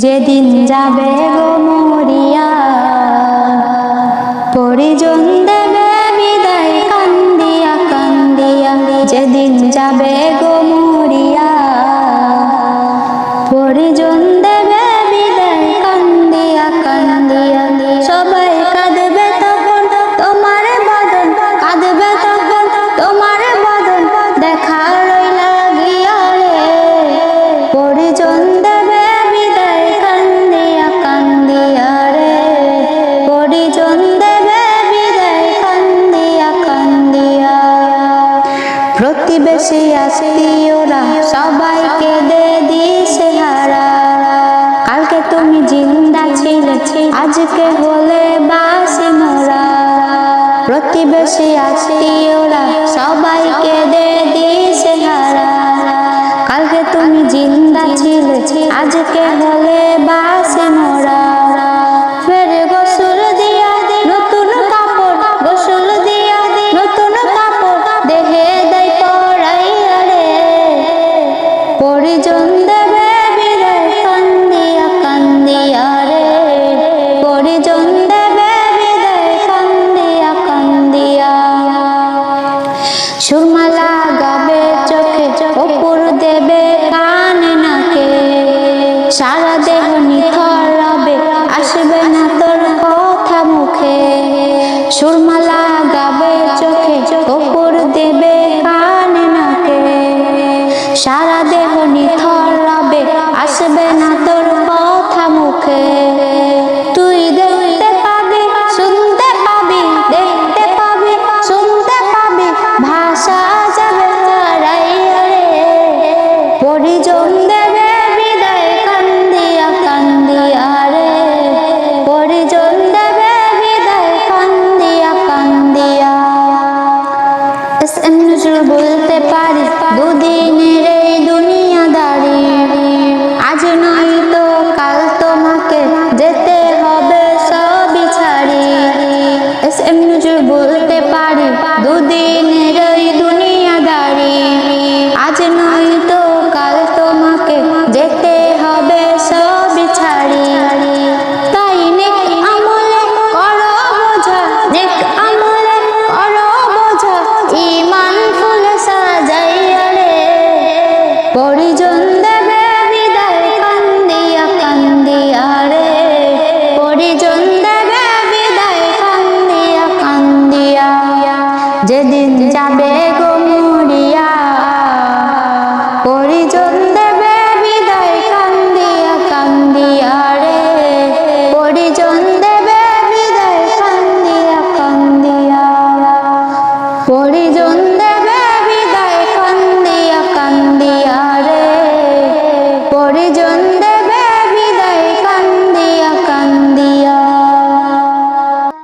যেদিন যাবে গো মরিয়া, পরিজন দেবে বিদায় কান্দিয়া কান্দিয়া। যেদিন যাবে গো মরিয়া, পরিজন দেবে বিদায় কান্দিয়া কান্দিয়া। সবাই কাঁদবে তখন তোমার বদন, কাঁদবে তখন তোমার বদন, দেখা রইলা গিয়া রে। পরিজন দেবে বিদায় কান্দিয়া কান্দিয়া রে, পরিজন দেবে বিদায় কান্দিয়া কান্দিয়া। প্রতিবেশী আত্মীয়রা সবাইকে দে দিশেহারা, কালকে তুমি জিন্দা ছিলে আজকে হলে বাসি মোরা। প্রতিবেশী আত্মীয়রা সবাইকে দে দিশেহারা, কালকে তুমি জিন্দা ছিলে আজকে হলে বাসি মোরা। ফের গোসল দিয়া নতুন কাপড়, গোসল দিয়া নতুন কাপড়, দেহে দেয় পরাইয়া রে। পরিজন দেবে বিদায় কান্দিয়া কান্দিয়া রে, পরিজন দেবে বিদায় কান্দিয়া কান্দিয়া। সুরমালা গাবে চোখে, কপুর দেবে কানে নাকে, সারা দেহ নিথর